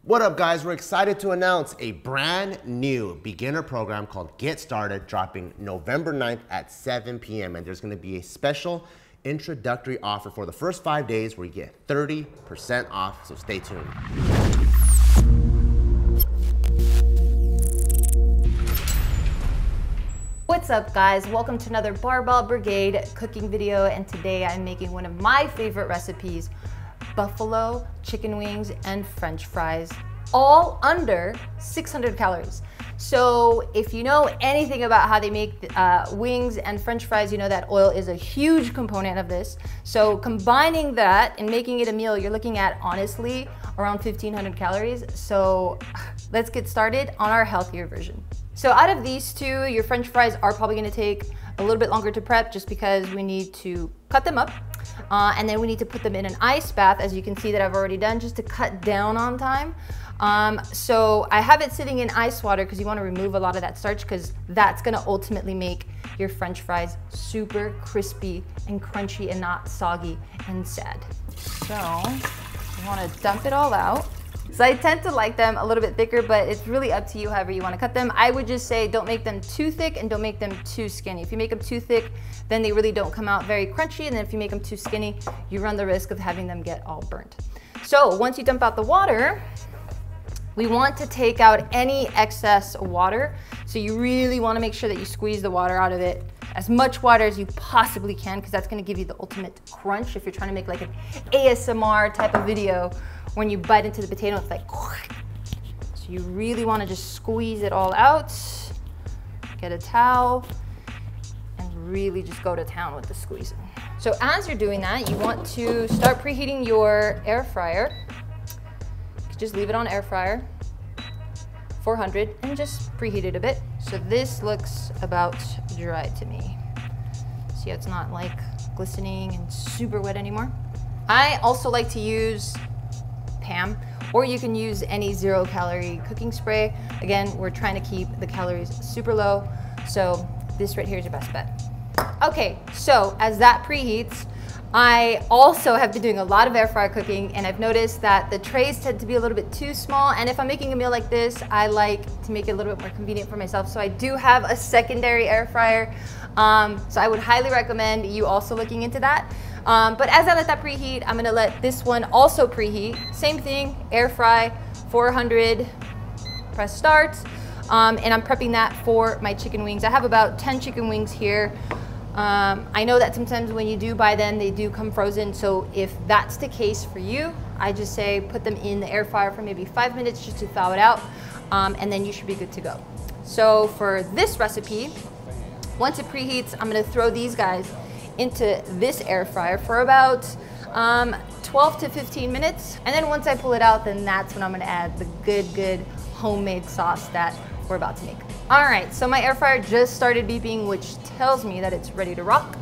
What up guys, we're excited to announce a brand new beginner program called Get Started, dropping November 9th at 7 p.m. And there's gonna be a special introductory offer for the first 5 days where you get 30% off, so stay tuned. What's up guys, welcome to another Barbell Brigade cooking video, and today I'm making one of my favorite recipes, buffalo chicken wings and french fries, all under 600 calories. So if you know anything about how they make wings and french fries, you know that oil is a huge component of this. So combining that and making it a meal, you're looking at honestly around 1,500 calories. So let's get started on our healthier version. So out of these two, your french fries are probably gonna take a little bit longer to prep just because we need to cut them up. And then we need to put them in an ice bath, as you can see that I've already done, just to cut down on time. So I have it sitting in ice water because you want to remove a lot of that starch, because that's going to ultimately make your french fries super crispy and crunchy and not soggy and sad. So you want to dump it all out. So I tend to like them a little bit thicker, but it's really up to you however you want to cut them. I would just say don't make them too thick and don't make them too skinny. If you make them too thick, then they really don't come out very crunchy, and then if you make them too skinny, you run the risk of having them get all burnt. So once you dump out the water, we want to take out any excess water. So you really want to make sure that you squeeze the water out of it, as much water as you possibly can, because that's going to give you the ultimate crunch if you're trying to make like an ASMR type of video. When you bite into the potato, it's like, so you really want to just squeeze it all out. Get a towel and really just go to town with the squeezing. So as you're doing that, you want to start preheating your air fryer. Just leave it on air fryer, 400, and just preheat it a bit. So this looks about dry to me. See how it's not like glistening and super wet anymore? I also like to use Pam, or you can use any 0-calorie cooking spray. Again, we're trying to keep the calories super low, so this right here is your best bet. Okay, so as that preheats, I also have been doing a lot of air fryer cooking, and I've noticed that the trays tend to be a little bit too small, and if I'm making a meal like this, I like to make it a little bit more convenient for myself, so I do have a secondary air fryer. So I would highly recommend you also looking into that. But as I let that preheat, I'm gonna let this one also preheat. Same thing, air fry, 400, press start. And I'm prepping that for my chicken wings. I have about 10 chicken wings here. I know that sometimes when you do buy them, they do come frozen. So if that's the case for you, I just say put them in the air fryer for maybe 5 minutes just to thaw it out. And then you should be good to go. So for this recipe, once it preheats, I'm gonna throw these guys into this air fryer for about 12 to 15 minutes. And then once I pull it out, then that's when I'm gonna add the good homemade sauce that we're about to make. All right, so my air fryer just started beeping, which tells me that it's ready to rock.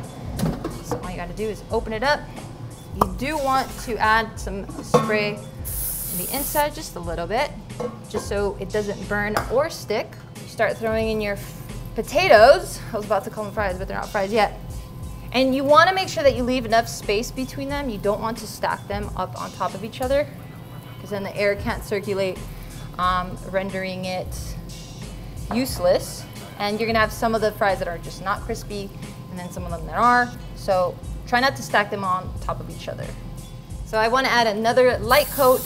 So all you gotta do is open it up. You do want to add some spray on the inside, just a little bit, just so it doesn't burn or stick. You start throwing in your potatoes. I was about to call them fries, but they're not fries yet. And you want to make sure that you leave enough space between them. You don't want to stack them up on top of each other, because then the air can't circulate, rendering it useless. And you're gonna have some of the fries that are just not crispy, and then some of them that are. So try not to stack them on top of each other. So I want to add another light coat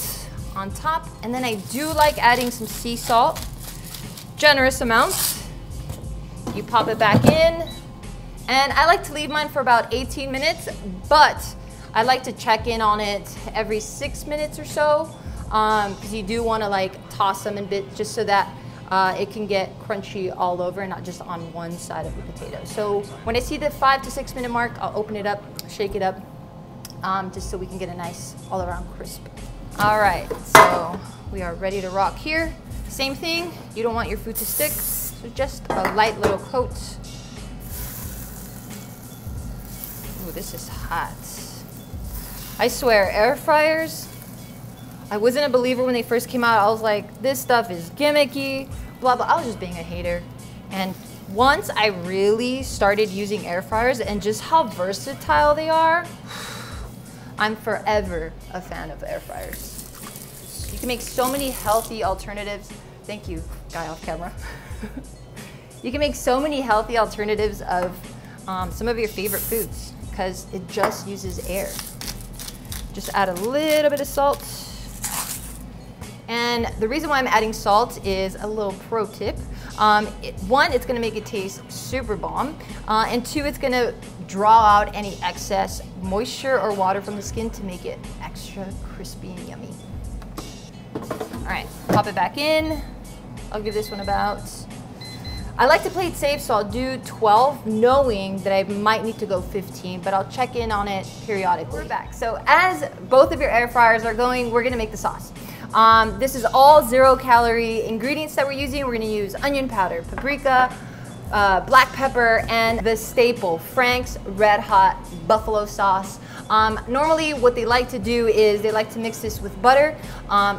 on top, and then I do like adding some sea salt, generous amounts. You pop it back in. And I like to leave mine for about 18 minutes, but I like to check in on it every 6 minutes or so, because you do want to like toss them in bits just so that it can get crunchy all over and not just on one side of the potato. So when I see the 5 to 6 minute mark, I'll open it up, shake it up, just so we can get a nice all around crisp. All right, so we are ready to rock here. Same thing, you don't want your food to stick, so just a light little coat. Ooh, this is hot. I swear, air fryers, I wasn't a believer when they first came out. I was like, this stuff is gimmicky, blah, blah. I was just being a hater. And once I really started using air fryers and just how versatile they are, I'm forever a fan of air fryers. You can make so many healthy alternatives. Thank you, guy off camera. You can make so many healthy alternatives of some of your favorite foods because it just uses air. Just add a little bit of salt. And the reason why I'm adding salt is a little pro tip. One, it's gonna make it taste super bomb. And two, it's gonna draw out any excess moisture or water from the skin to make it extra crispy and yummy. All right, pop it back in. I'll give this one about, I like to play it safe, so I'll do 12, knowing that I might need to go 15, but I'll check in on it periodically. We're back. So as both of your air fryers are going, we're gonna make the sauce. This is all 0-calorie ingredients that we're using. We're gonna use onion powder, paprika, black pepper, and the staple, Frank's Red Hot Buffalo sauce. Normally what they like to do is they like to mix this with butter.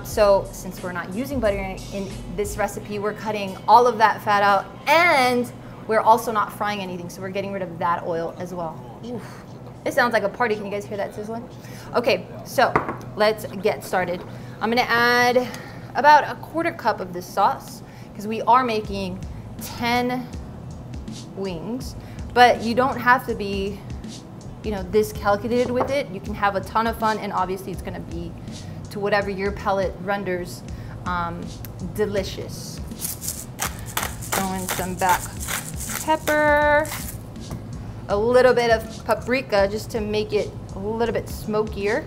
So since we're not using butter in this recipe, we're cutting all of that fat out, and we're also not frying anything. So we're getting rid of that oil as well. Oof. It sounds like a party. Can you guys hear that sizzling? Okay, so let's get started. I'm gonna add about a 1/4 cup of this sauce because we are making 10 wings, but you don't have to be, you know, this calculated with it. You can have a ton of fun, and obviously it's gonna be to whatever your palate renders delicious. Throw in some black pepper, a little bit of paprika just to make it a little bit smokier.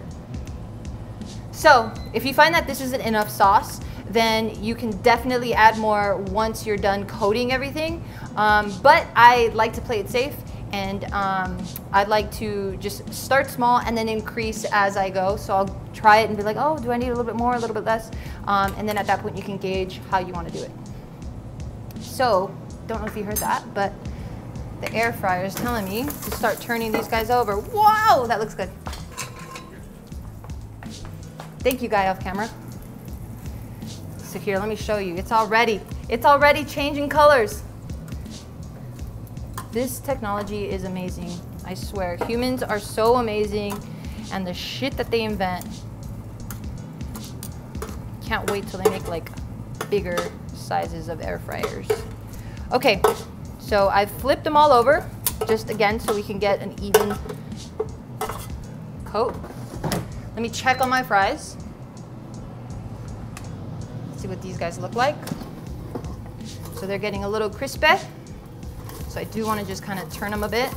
So if you find that this isn't enough sauce, then you can definitely add more once you're done coating everything. But I like to play it safe, and I'd like to just start small and then increase as I go. So I'll try it and be like, oh, do I need a little bit more, a little bit less? And then at that point you can gauge how you want to do it. So, don't know if you heard that, but the air fryer is telling me to start turning these guys over. Whoa, that looks good. Thank you, guy off camera. So here, let me show you. It's already changing colors. This technology is amazing. I swear, humans are so amazing, and the shit that they invent. Can't wait till they make like bigger sizes of air fryers. Okay, so I've flipped them all over, just again, so we can get an even coat. Let me check on my fries. See what these guys look like. So they're getting a little crispy. So I do want to just kind of turn them a bit.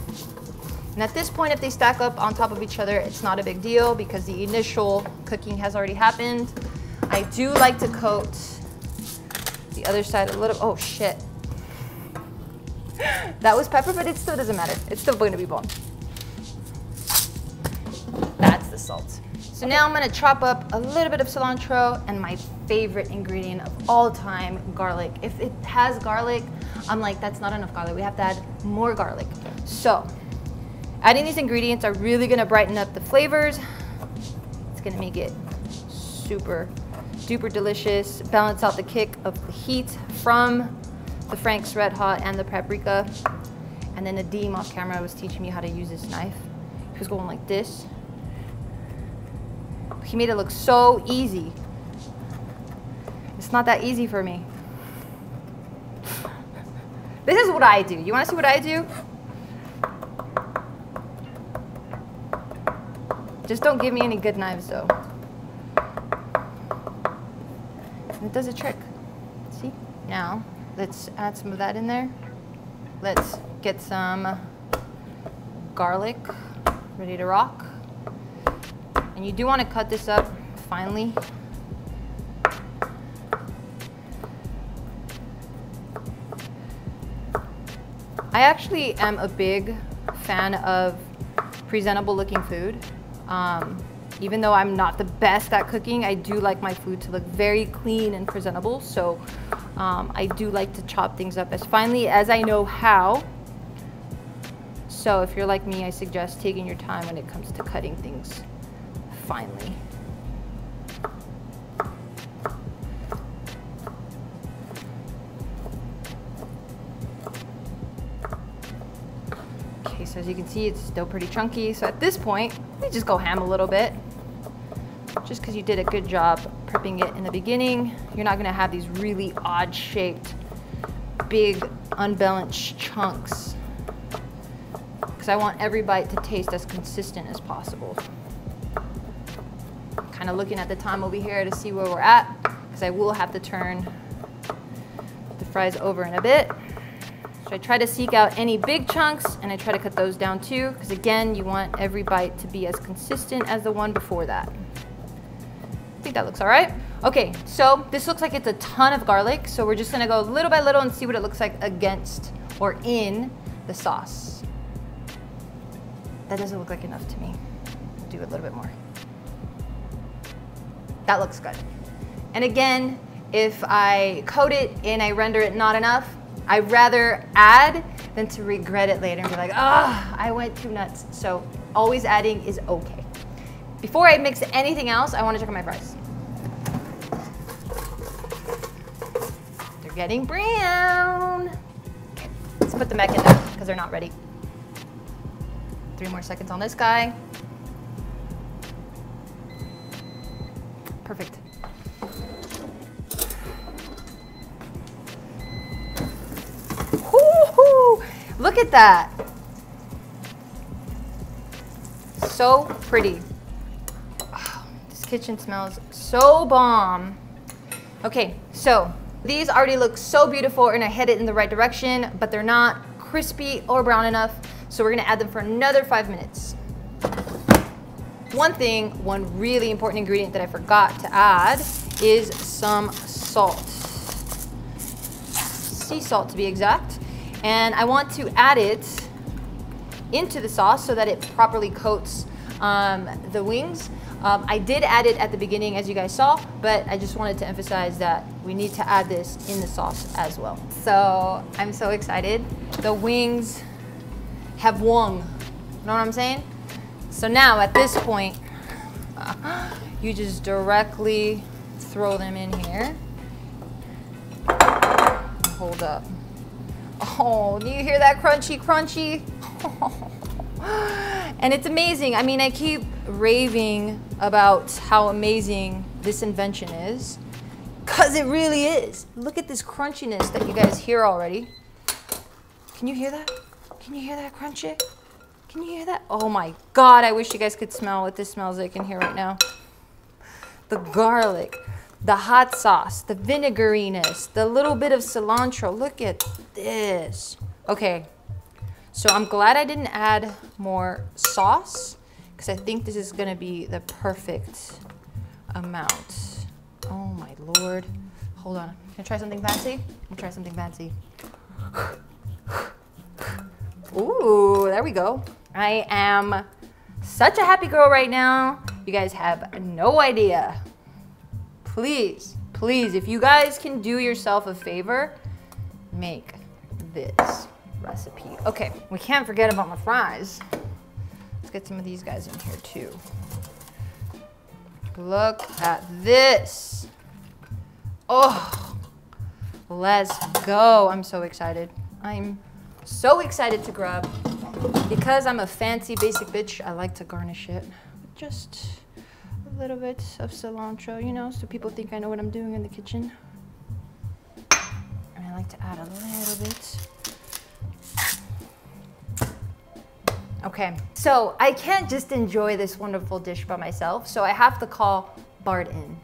And at this point, if they stack up on top of each other, it's not a big deal because the initial cooking has already happened. I do like to coat the other side a little, oh shit. That was pepper, but it still doesn't matter. It's still going to be bomb. That's the salt. So now I'm gonna chop up a little bit of cilantro and my favorite ingredient of all time, garlic. If it has garlic, I'm like, that's not enough garlic. We have to add more garlic. So, adding these ingredients are really gonna brighten up the flavors. It's gonna make it super duper delicious, balance out the kick of the heat from the Frank's Red Hot and the paprika. And then Nadeem off camera was teaching me how to use this knife. He was going like this. He made it look so easy. It's not that easy for me. This is what I do. You wanna see what I do? Just don't give me any good knives though. And it does a trick. See? Now, let's add some of that in there. Let's get some garlic ready to rock. And you do want to cut this up finely. I actually am a big fan of presentable looking food. Even though I'm not the best at cooking, I do like my food to look very clean and presentable. So I do like to chop things up as finely as I know how. So if you're like me, I suggest taking your time when it comes to cutting things finely. Okay, so as you can see, it's still pretty chunky. So at this point, we just go ham a little bit, just because you did a good job dropping it in the beginning. You're not gonna have these really odd shaped, big, unbalanced chunks. Because I want every bite to taste as consistent as possible. Kind of looking at the time over here to see where we're at, because I will have to turn the fries over in a bit. So I try to seek out any big chunks and I try to cut those down too, because again, you want every bite to be as consistent as the one before that. I think that looks all right. Okay, so this looks like it's a ton of garlic, so we're just gonna go little by little and see what it looks like against or in the sauce. That doesn't look like enough to me. Do a little bit more. That looks good. And again, if I coat it and I render it not enough, I'd rather add than to regret it later and be like, ah, I went too nuts. So always adding is okay. Before I mix anything else, I want to check on my fries. They're getting brown. Okay, let's put them back in there because they're not ready. 3 more seconds on this guy. Perfect. Woo-hoo! Look at that. So pretty. Oh, this kitchen smells so bomb. Okay, so these already look so beautiful and I headed in the right direction, but they're not crispy or brown enough. So we're gonna add them for another 5 minutes. One really important ingredient that I forgot to add is some salt. Sea salt to be exact. And I want to add it into the sauce so that it properly coats the wings. I did add it at the beginning as you guys saw, but I just wanted to emphasize that we need to add this in the sauce as well. So I'm so excited. The wings have wung, you know what I'm saying? So now at this point, you just directly throw them in here. Hold up. Oh, do you hear that crunchy, crunchy? And it's amazing. I mean, I keep raving about how amazing this invention is, because it really is. Look at this crunchiness that you guys hear already. Can you hear that? Can you hear that crunchy? Can you hear that? Oh my God, I wish you guys could smell what this smells like in here right now. The garlic, the hot sauce, the vinegariness, the little bit of cilantro. Look at this. Okay, so I'm glad I didn't add more sauce because I think this is gonna be the perfect amount. Oh my Lord. Hold on, can I try something fancy? I'll try something fancy. Ooh, there we go. I am such a happy girl right now. You guys have no idea. Please, please, if you guys can do yourself a favor, make this recipe. Okay, we can't forget about my fries. Let's get some of these guys in here too. Look at this. Oh, let's go. I'm so excited. I'm so excited to grab. Because I'm a fancy basic bitch, I like to garnish it with just a little bit of cilantro, you know, so people think I know what I'm doing in the kitchen. And I like to add a little bit. Okay, so I can't just enjoy this wonderful dish by myself, so I have to call Bart in,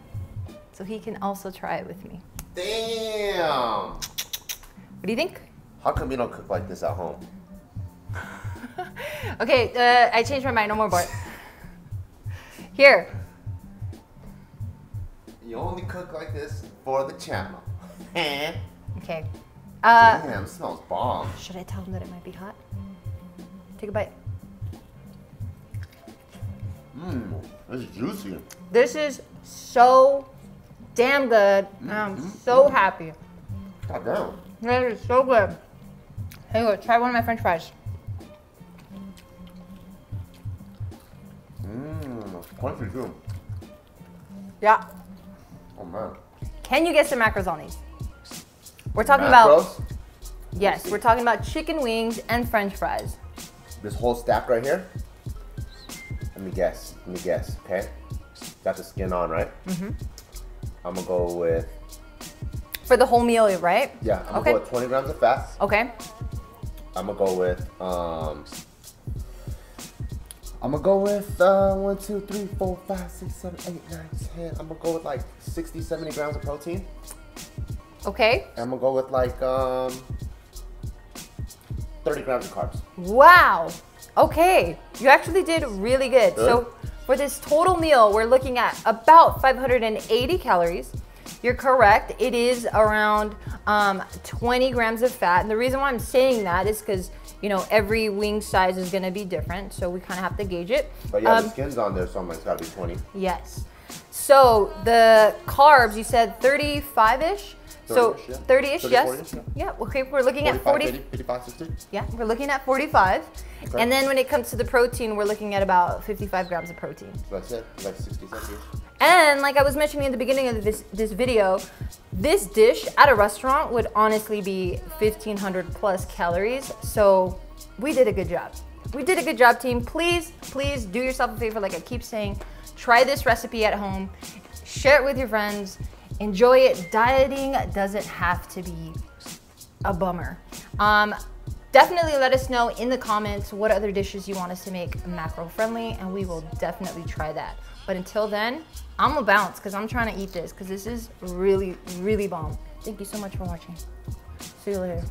so he can also try it with me. Damn! What do you think? How come you don't cook like this at home? Okay, I changed my mind. No more Bart. Here. You only cook like this for the channel. Okay. Damn, it smells bomb. Should I tell him that it might be hot? Take a bite. Mmm, it's juicy. This is so damn good. I'm so happy. God damn. This is so good. Here you go, try one of my French fries. Mmm, crunchy too. Yeah. Oh man. Can you guess the macros on these? We're talking Macros? about, yes, we're talking about chicken wings and French fries. This whole stack right here? Let me guess, okay? Got the skin on, right? Mm-hmm. I'm gonna go with. For the whole meal, right? Yeah, I'm gonna go with 20 grams of fat. Okay. I'm gonna go with 1, 2, 3, 4, 5, 6, 7, 8, 9, 10. I'm gonna go with like 60, 70 grams of protein. Okay. And I'm gonna go with like 30 grams of carbs. Wow. Okay. You actually did really good. So for this total meal, we're looking at about 580 calories. You're correct. It is around 20 grams of fat. And the reason why I'm saying that is because, you know, every wing size is going to be different. So we kind of have to gauge it. But yeah, the skin's on there, so it's got to be 20. Yes. So the carbs, you said 35-ish? So 30-ish, yes. 40-ish, yeah. Okay, we're looking at 40. 55, 60? Yeah, we're looking at 45. Okay. And then when it comes to the protein, we're looking at about 55 grams of protein. So that's it, like 60, 70. And like I was mentioning in the beginning of this video, this dish at a restaurant would honestly be 1,500 plus calories. So we did a good job. We did a good job, team. Please, please do yourself a favor, like I keep saying. Try this recipe at home. Share it with your friends. Enjoy it. Dieting doesn't have to be a bummer. Definitely let us know in the comments what other dishes you want us to make macro friendly, and we will definitely try that. But until then, I'm gonna bounce because I'm trying to eat this because this is really, really bomb. Thank you so much for watching. See you later.